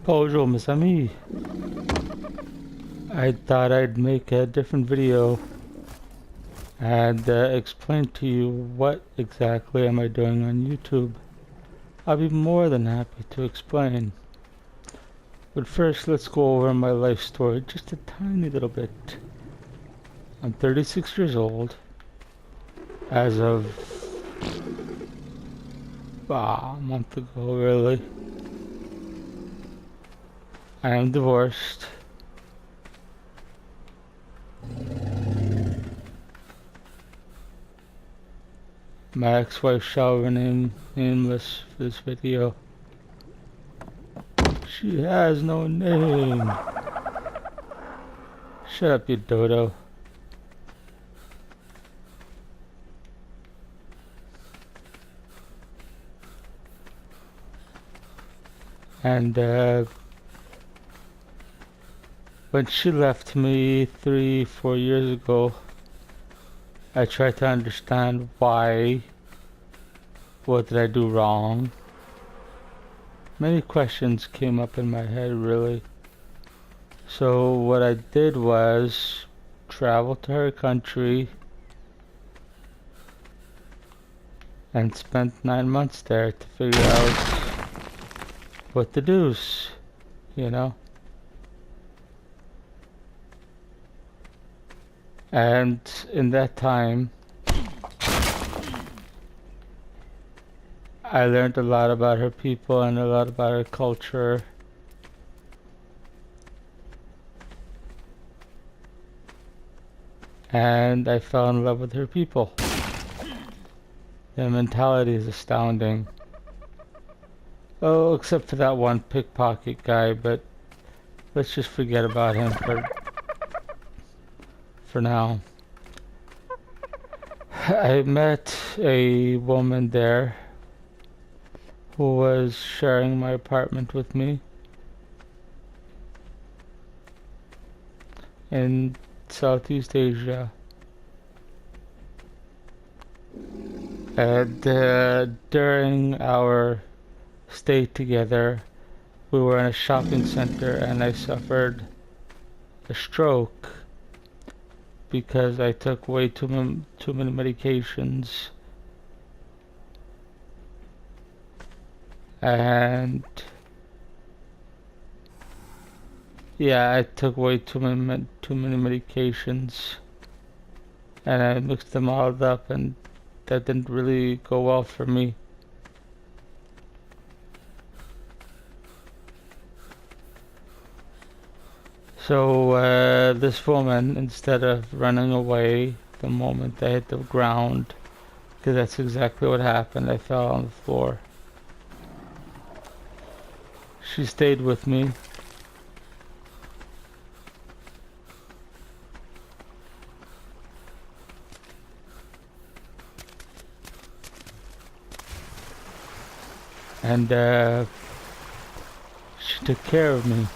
Bonjour, mes amis. I thought I'd make a different video and explain to you what exactly am I doing on YouTube. I'll be more than happy to explain. But first, let's go over my life story just a tiny little bit. I'm 36 years old. As of a month ago, really. I am divorced. My ex-wife shall remain nameless for this video. She has no name. Shut up, you dodo. And when she left me 3-4 years ago, I tried to understand why. What did I do wrong? Many questions came up in my head, really. So what I did was travel to her country and spent 9 months there to figure out what to do, you know? And in that time, I learned a lot about her people and a lot about her culture. And I fell in love with her people. Their mentality is astounding. Oh, except for that one pickpocket guy, but let's just forget about him for now. I met a woman there who was sharing my apartment with me in Southeast Asia. And during our stay together, we were in a shopping center and I suffered a stroke because I took way too many medications. And yeah, I took way too many medications, and I mixed them all up, and that didn't really go well for me. So this woman, instead of running away the moment I hit the ground, because that's exactly what happened, I fell on the floor. She stayed with me. And she took care of me.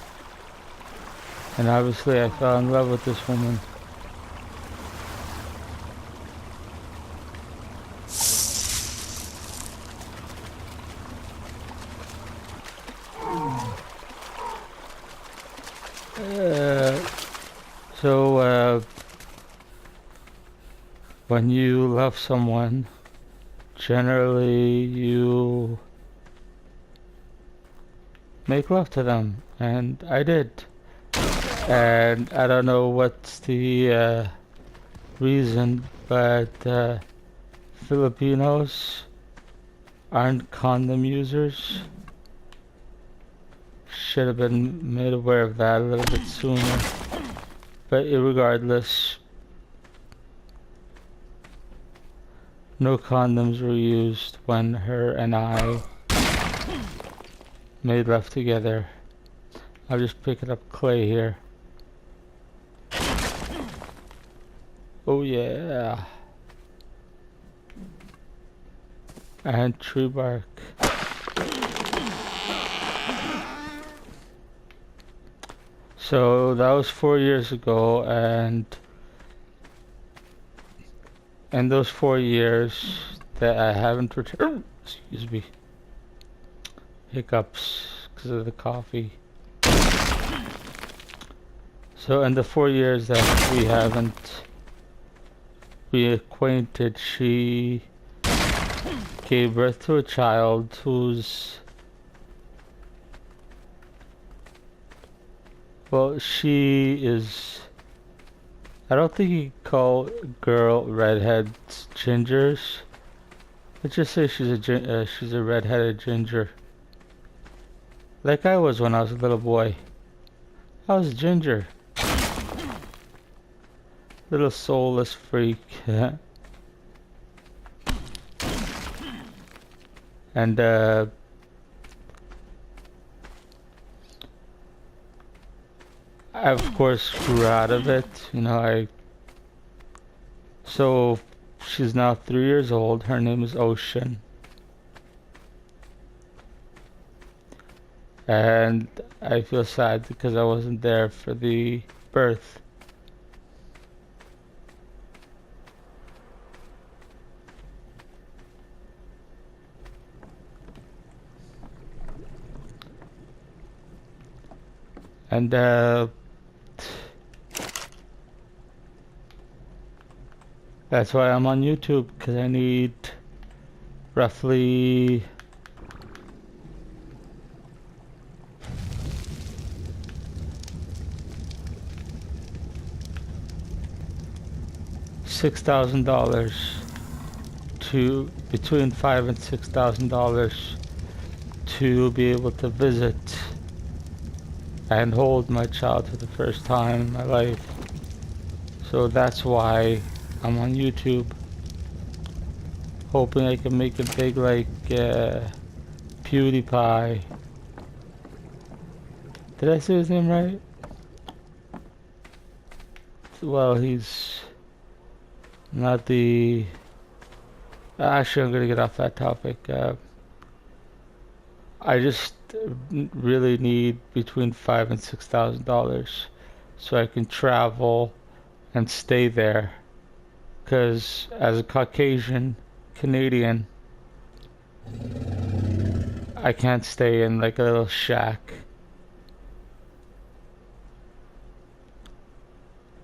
And obviously I fell in love with this woman. So when you love someone, generally you make love to them, and I did. And I don't know what's the reason, but Filipinos aren't condom users. Should have been made aware of that a little bit sooner. But irregardless, no condoms were used when her and I made love together. I'll just pick it up clay here. Oh yeah. And tree bark. So that was 4 years ago, and in those 4 years that I haven't returned, excuse me, hiccups because of the coffee. So in the 4 years that we haven't been acquainted, she gave birth to a child who's, well, she is, I don't think you call girl redheads gingers. Let's just say she's a redheaded ginger. Like I was when I was a little boy. I was a ginger. Little soulless freak. And I of course grew out of it. You know, so she's now 3 years old. Her name is Ocean. And I feel sad because I wasn't there for the birth. And that's why I'm on YouTube, because I need roughly $6,000 to between $5,000 and $6,000 to be able to visit and hold my child for the first time in my life. So that's why I'm on YouTube, hoping I can make it big like PewDiePie. Did I say his name right? Well, he's not the... Actually, I'm gonna get off that topic. I just really need between $5,000 and $6,000 so I can travel and stay there. Because as a Caucasian Canadian, I can't stay in like a little shack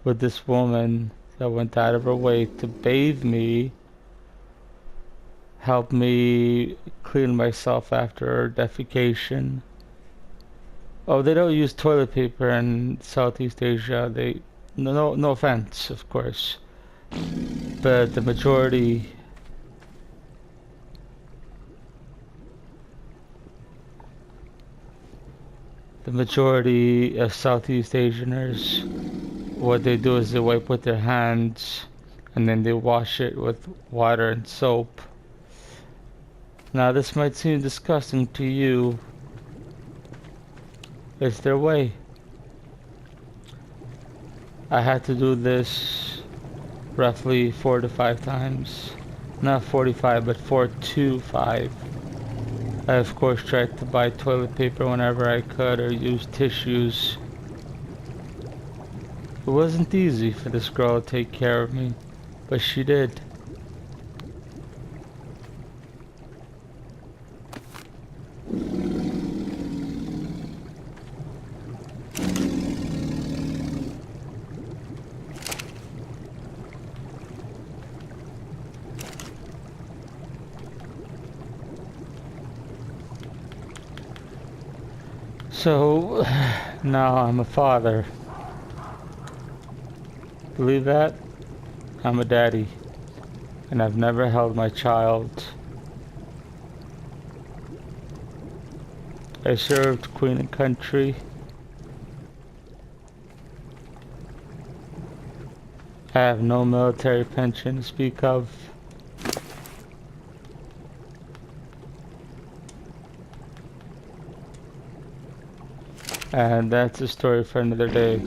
with this woman that went out of her way to bathe me, help me clean myself after defecation. Oh, they don't use toilet paper in Southeast Asia. No offense, of course, but the majority of Southeast Asianers, what they do is they wipe with their hands and then they wash it with water and soap. Now this might seem disgusting to you. It's their way. I had to do this roughly 4 to 5 times. Not 45, but 4 to 5. I of course tried to buy toilet paper whenever I could or use tissues. It wasn't easy for this girl to take care of me, but she did. So now I'm a father. Believe that? I'm a daddy. And I've never held my child. I served Queen and Country. I have no military pension to speak of. And that's a story for another day.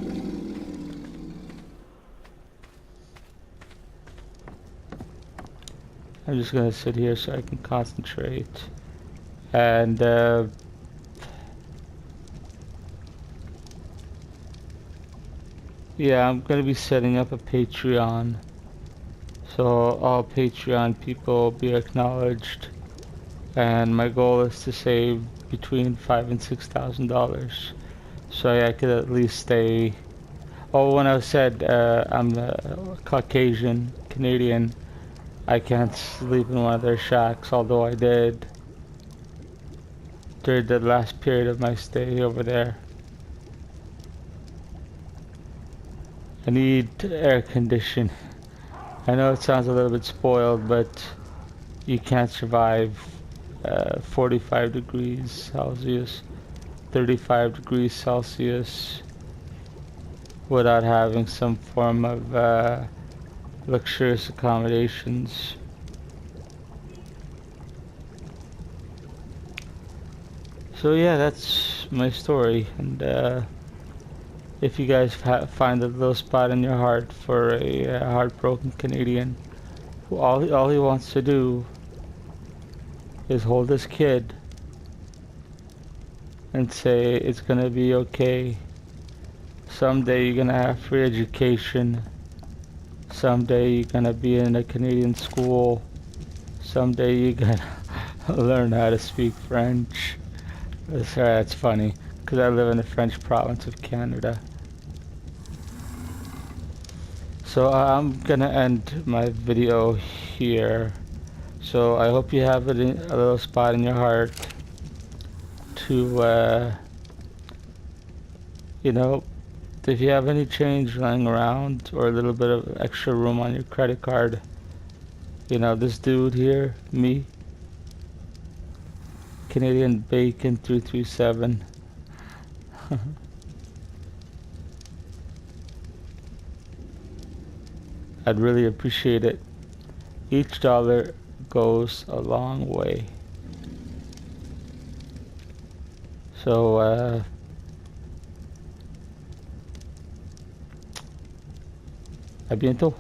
I'm just gonna sit here so I can concentrate. And yeah, I'm gonna be setting up a Patreon, so all Patreon people be acknowledged. And my goal is to save between $5,000 and $6,000, so I could at least stay. Oh, when I said I'm a Caucasian Canadian, I can't sleep in one of their shacks, although I did during the last period of my stay over there. I need air conditioning. I know it sounds a little bit spoiled, but you can't survive 45 degrees Celsius, 35 degrees Celsius without having some form of luxurious accommodations. So yeah, that's my story, and if you guys find a little spot in your heart for a heartbroken Canadian who all he wants to do is hold his kid and say it's gonna be okay. Someday you're gonna have free education. Someday you're gonna be in a Canadian school. Someday you're gonna learn how to speak French. Sorry, that's funny, because I live in the French province of Canada. So I'm gonna end my video here. So I hope you have a little spot in your heart to, you know, if you have any change lying around or a little bit of extra room on your credit card, you know, this dude here, me, Canadian Bacon 337. I'd really appreciate it. Each dollar goes a long way. So, a bientôt.